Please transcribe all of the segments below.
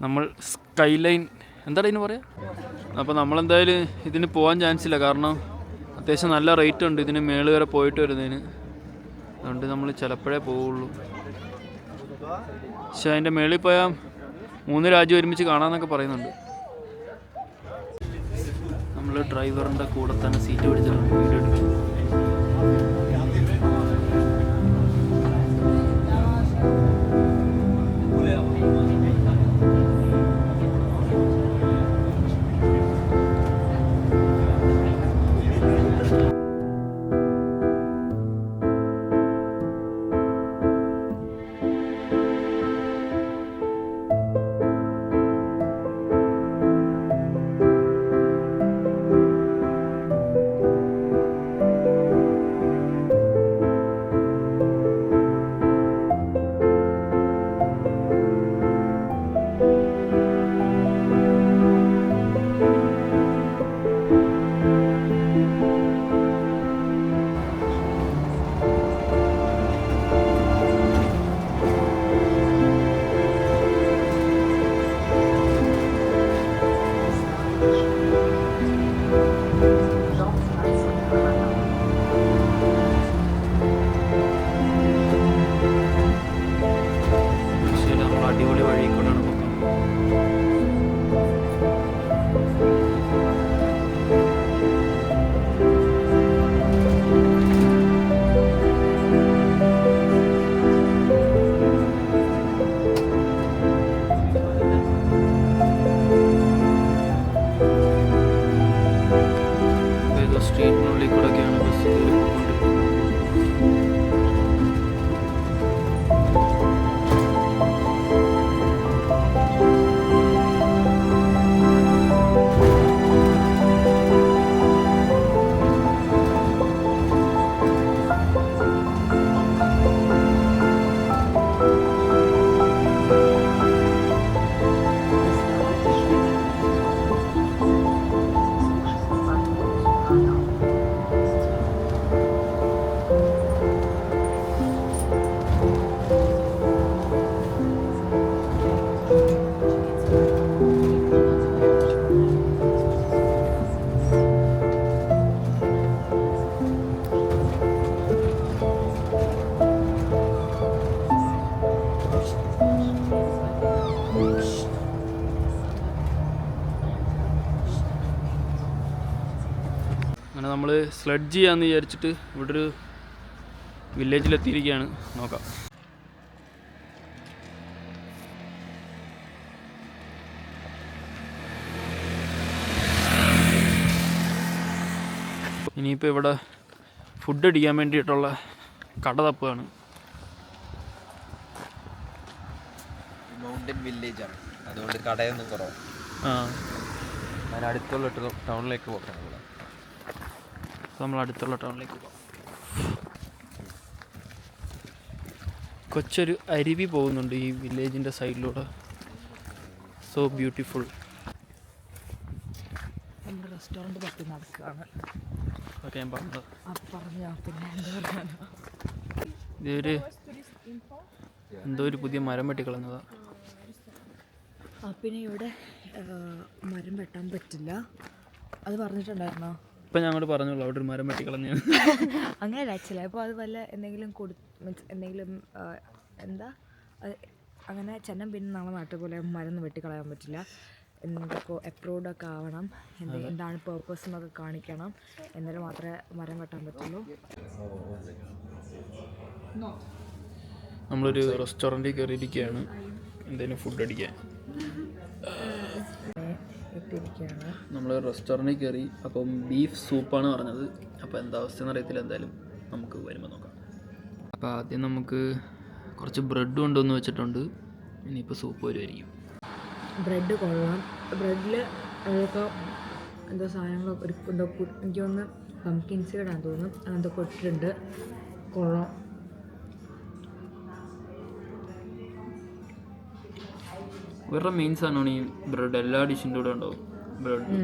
നമ്മൾ സ്കൈലൈൻ എന്താണ് ഇതിന് പറയാം. അപ്പോൾ നമ്മളെന്തായാലും ഇതിന് പോകാൻ ചാൻസ് ഇല്ല, കാരണം അത്യാവശ്യം നല്ല റേറ്റ് ഉണ്ട് ഇതിന് മേള് വരെ പോയിട്ട് വരുന്നതിന്. അതുകൊണ്ട് നമ്മൾ ചിലപ്പോഴേ പോവുള്ളൂ. പക്ഷെ അതിൻ്റെ മേളിൽ പോയാൽ 3 രാജ്യം ഒരുമിച്ച് കാണാമെന്നൊക്കെ പറയുന്നുണ്ട്. നമ്മൾ ഡ്രൈവറിൻ്റെ കൂടെ തന്നെ സീറ്റ് പിടിച്ചാണ് വീഡിയോ എടുക്കുന്നത്. അടിപൊളി വഴി കൊണ്ടാണ് സ്ട്രീറ്റിനുള്ളിൽ കൂടെയൊക്കെയാണ് ബസ് അങ്ങനെ നമ്മൾ സ്ലഡ്ജ് ചെയ്യാമെന്ന് വിചാരിച്ചിട്ട് ഇവിടെ ഒരു വില്ലേജിലെത്തിയിരിക്കുകയാണ്. നോക്കാം. ഇനിയിപ്പോൾ ഇവിടെ ഫുഡ് അടിക്കാൻ വേണ്ടിയിട്ടുള്ള കട തപ്പുകയാണ്. മൗണ്ടൻ വില്ലേജാണ്, അതുകൊണ്ട് കടയൊന്നും കുറവാണ്. ഞാൻ അടുത്തുള്ള ടൗണിലേക്ക് പോകാം. നമ്മൾ അടുത്തുള്ള ടൗണിലേക്ക് പോകാം. കൊച്ചൊരു അരുവി പോകുന്നുണ്ട് ഈ വില്ലേജിൻ്റെ സൈഡിലൂടെ. So beautiful. നമ്മുടെ റെസ്റ്റോറൻറ്റ് പറ്റി നടക്കുകയാണ്. ഓക്കെ, ഞാൻ പറഞ്ഞത്. പിന്നെ എന്താ പറയുക, ഇതൊരു എന്തോ ഒരു പുതിയ മരം വെട്ടിക്കളഞ്ഞതാണ്. പിന്നെ ഇവിടെ മരം വെട്ടാൻ പറ്റില്ല, അത് പറഞ്ഞിട്ടുണ്ടായിരുന്നോ? ഇപ്പം ഞങ്ങൾ പറഞ്ഞോളൂ അവിടെ ഒരു മരം വെട്ടിക്കളഞ്ഞ. അങ്ങനെയല്ല ആക്ച്വലി. അപ്പോൾ അത് വല്ല എന്തെങ്കിലും മീൻസ് എന്തെങ്കിലും എന്താ അങ്ങനെ ചെന്നം പിന്നെ നമ്മളെ നാട്ടിൽ പോലെ മരം വെട്ടിക്കളയാൻ പറ്റില്ല. എന്തൊക്കെ അപ്രൂവ്ഡൊക്കെ ആവണം, എന്താണ് പേർപ്പസ് എന്നൊക്കെ കാണിക്കണം, എന്നാലും മാത്രമേ മരം വെട്ടാൻ പറ്റുള്ളൂ. നമ്മളൊരു റെസ്റ്റോറൻറ്റിൽ കയറിയിരിക്കുകയാണ് എന്തെങ്കിലും ഫുഡ് അടിക്കാൻ. നമ്മൾ റെസ്റ്റോറൻറ്റിൽ കയറി. അപ്പം ബീഫ് സൂപ്പാണ് പറഞ്ഞത്. അപ്പോൾ എന്താ അവസ്ഥയെന്ന് അറിയത്തില്ല, എന്തായാലും നമുക്ക് വരുമ്പോൾ നോക്കാം. അപ്പോൾ ആദ്യം നമുക്ക് കുറച്ച് ബ്രെഡ് കൊണ്ടുവന്ന് വെച്ചിട്ടുണ്ട്. ഇനിയിപ്പോൾ സൂപ്പ് വരുമായിരിക്കും. ബ്രെഡ് കൊള്ളാം. ബ്രെഡിൽ അതൊക്കെ എന്തോ സാധനങ്ങളൊക്കെ ഒരു എന്തോ എനിക്ക് തോന്നുന്നു പംകിൻ സീഡാണെന്ന് തോന്നുന്നു, അതെന്തൊക്കെ ഇട്ടിട്ടുണ്ട്. കൊള്ളാം. വേറെ മെയിൻ സാധനമാണ് ഈ ബ്രെഡ്. എല്ലാ ഡിഷിൻ്റെ കൂടെ ഉണ്ടാവും ബ്രെഡ്.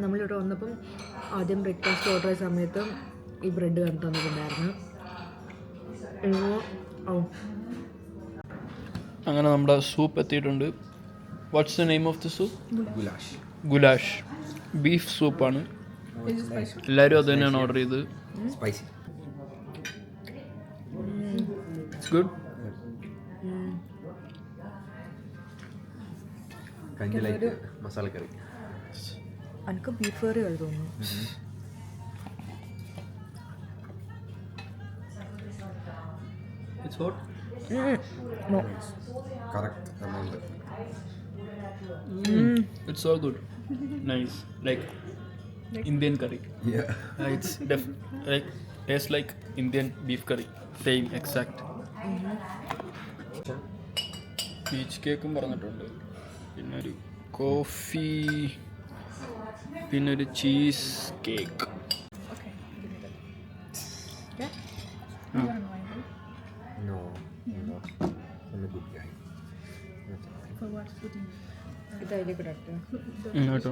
നമ്മളിവിടെ വന്നപ്പം ആദ്യം ബ്രേക്ക്ഫാസ്റ്റ് ഓർഡർ ചെയ്ത സമയത്തും ഈ ബ്രെഡ് കണ്ടു തന്നിട്ടുണ്ടായിരുന്നു. അങ്ങനെ നമ്മുടെ സൂപ്പ് എത്തിയിട്ടുണ്ട്. What's the name of the soup? Goulash. Goulash beef സൂപ്പാണ്. എല്ലാവരും അത് തന്നെയാണ് ഓർഡർ ചെയ്തത്. സ്പൈസി. It's good. കഞ്ചിലായിട്ട് മസാല കറി. എനിക്ക് ബീഫ് കറി തോന്നുന്നു. It's hot. No. Correct amount. It's so good. Nice. Like Indian curry. Yeah. It's like tastes like Indian beef curry. Same exact. Peach കേക്കും പറഞ്ഞിട്ടുണ്ട്. പിന്നെ ഒരു കോഫി, പിന്നെ ഒരു cheese cake. No. I'm a good guy. ഇതായിരിക്കും കൂടെ ഇട്ട്. കേട്ടോ.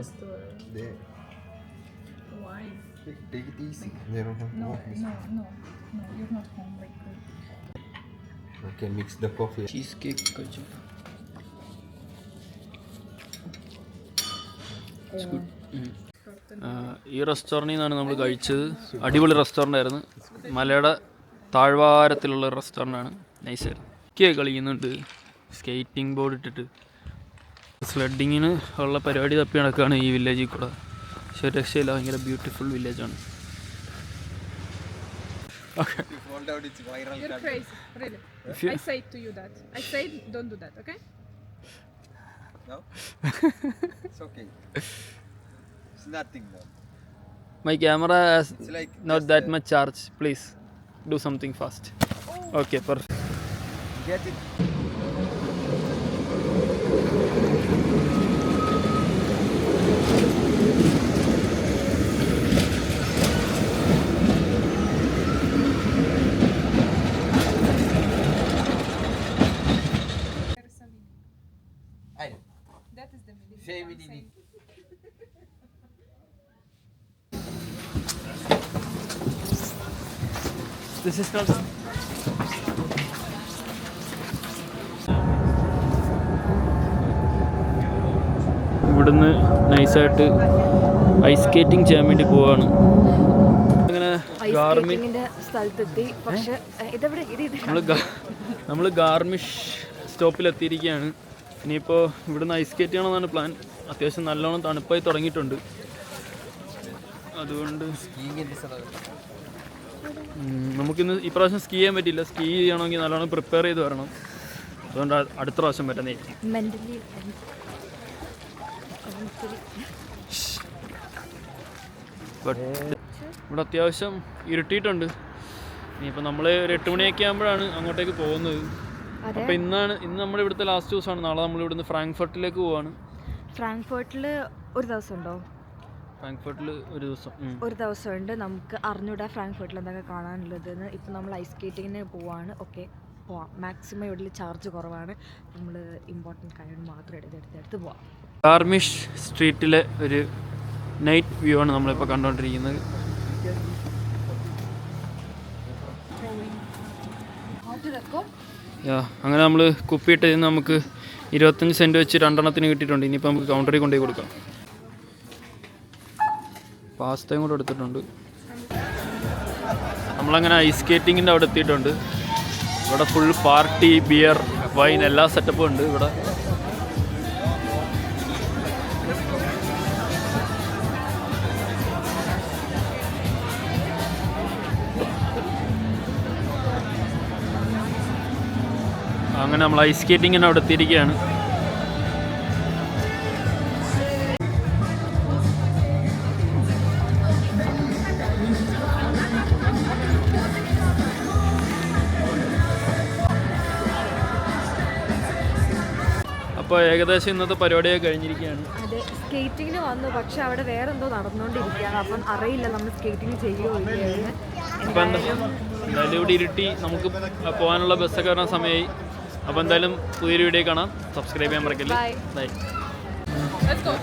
There. Why? Take it easy. They don't have No, you're not home. Like, Okay, mix the coffee. Cheese cake കഴിച്ചു. ഈ റെസ്റ്റോറൻറ്റിൽ നിന്നാണ് നമ്മൾ കഴിച്ചത്. അടിപൊളി റെസ്റ്റോറൻ്റ് ആയിരുന്നു. മലയുടെ താഴ്വാരത്തിലുള്ള റെസ്റ്റോറൻ്റാണ്. നൈസായിരുന്നു. ഒക്കെ കളിക്കുന്നുണ്ട്. സ്കേറ്റിംഗ് ബോർഡ് ഇട്ടിട്ട് സ്ലെഡിങ്ങിന് ഉള്ള പരിപാടി തപ്പി നടക്കുകയാണ് ഈ വില്ലേജിൽ കൂടെ. പക്ഷേ രക്ഷയില്ല, ഭയങ്കര ബ്യൂട്ടിഫുൾ വില്ലേജാണ്. Okay, you're crazy, really. I say to you that. I say don't do that, okay? No? It's okay. It's nothing though. My camera has It's like not that much charge. Please do something fast. Okay, perfect. get it. I know. That is the meaning. Feminine. This is not. ഇവിടുന്ന് നൈസായിട്ട് ice skating ചെയ്യാൻ വേണ്ടി പോവാണ്. അങ്ങനെ ഐസ്കേറ്റിങ്ങിന്റെ സ്ഥലത്തെത്തി. പക്ഷെ ഇതെവിടെ നമ്മൾ ഗാർമിഷ് സ്റ്റോപ്പിലെത്തിയിരിക്കുകയാണ്. ഇനിയിപ്പോൾ ഇവിടുന്ന് ഐസ് സ്കേറ്റ് ചെയ്യണമെന്നാണ് പ്ലാൻ. അത്യാവശ്യം നല്ലോണം തണുപ്പായി തുടങ്ങിയിട്ടുണ്ട്. അതുകൊണ്ട് നമുക്കിന്ന് ഈ പ്രാവശ്യം സ്കീ ചെയ്യാൻ പറ്റില്ല. സ്കീ ചെയ്യണമെങ്കിൽ നല്ലോണം പ്രിപ്പയർ ചെയ്ത് വരണം. അതുകൊണ്ട് അടുത്ത പ്രാവശ്യം പറ്റുന്നതായിരിക്കും. മെന്റലി ബട്ട് ഇവിടെ അത്യാവശ്യം ഇരുട്ടിയിട്ടുണ്ട്. ഇനിയിപ്പോൾ നമ്മൾ ഒരു 8 മണിയൊക്കെ ആകുമ്പോഴാണ് അങ്ങോട്ടേക്ക് പോകുന്നത്. അപ്പോൾ ഇന്ന് നമ്മുടെ ഇവിടുത്തെ ലാസ്റ്റ് ദിവസമാണ്. നാളെ നമ്മൾ ഇവിടുന്ന് ഫ്രാങ്ക്ഫർട്ടിലേക്ക് പോവാണ്. ഫ്രാങ്ക്ഫർട്ടിൽ ഒരു ദിവസം ഉണ്ടോ? ഫ്രാങ്ക്ഫർട്ടിൽ ഒരു ദിവസമുണ്ട്. നമുക്ക് അറിഞ്ഞൂടാ ഫ്രാങ്ക്ഫർട്ടിൽ എന്തൊക്കെ കാണാനുള്ളതെന്ന്. ഇപ്പം നമ്മൾ ഐസ് സ്കേറ്റിങ്ങിന് പോവാണ്. ഓക്കെ, പോവാം. മാക്സിമം ഇവിടെ ചാർജ് കുറവാണ്. നമ്മൾ ഇമ്പോർട്ടൻറ്റ് കാര്യങ്ങൾ മാത്രം എടുത്ത് പോവാം. ഗാർമിഷ് സ്ട്രീറ്റിലെ ഒരു നൈറ്റ് വ്യൂ ആണ് നമ്മളിപ്പോൾ കണ്ടുകൊണ്ടിരിക്കുന്നത്. അങ്ങനെ നമ്മൾ കുപ്പിയിട്ട് നമുക്ക് 25 സെൻറ്റ് വെച്ച് 2 എണ്ണത്തിന് കിട്ടിയിട്ടുണ്ട്. ഇനിയിപ്പോൾ നമുക്ക് കൗണ്ടറിൽ കൊണ്ടുപോയി കൊടുക്കാം. പാസ്തയും കൂടെ എടുത്തിട്ടുണ്ട്. നമ്മളങ്ങനെ ഐസ് സ്കേറ്റിങ്ങിൻ്റെ അവിടെ എത്തിയിട്ടുണ്ട്. ഇവിടെ ഫുൾ പാർട്ടി, ബിയർ, വൈൻ എല്ലാ സെറ്റപ്പും ഉണ്ട് ഇവിടെ. അങ്ങനെ നമ്മൾ ഐസ് സ്കേറ്റിങ്ങിന് അവിടെ എത്തിയിരിക്കുകയാണ്. അപ്പോൾ ഏകദേശം ഇന്നത്തെ പരിപാടിയൊക്കെ കഴിഞ്ഞിരിക്കുകയാണ്. അതെ, സ്കേറ്റിങ്ങിന് വന്നു. പക്ഷെ അവിടെ വേറെ എന്തോ നടന്നുകൊണ്ടിരിക്കുകയാണ്. അപ്പം അറിയില്ല നമ്മൾ സ്കേറ്റിംഗ് ചെയ്യുമോ ഇല്ലയെന്ന്. അപ്പോൾ എന്തായാലും ഇവിടെ ഇരുട്ടി നമുക്ക് പോകാനുള്ള ബസ്സൊക്കെ വരുന്ന സമയമായി. അപ്പോൾ എന്തായാലും പുതിയൊരു വീഡിയോ കാണാം. സബ്സ്ക്രൈബ് ചെയ്യാൻ മറക്കല്ലേ. ബൈ. Let's go.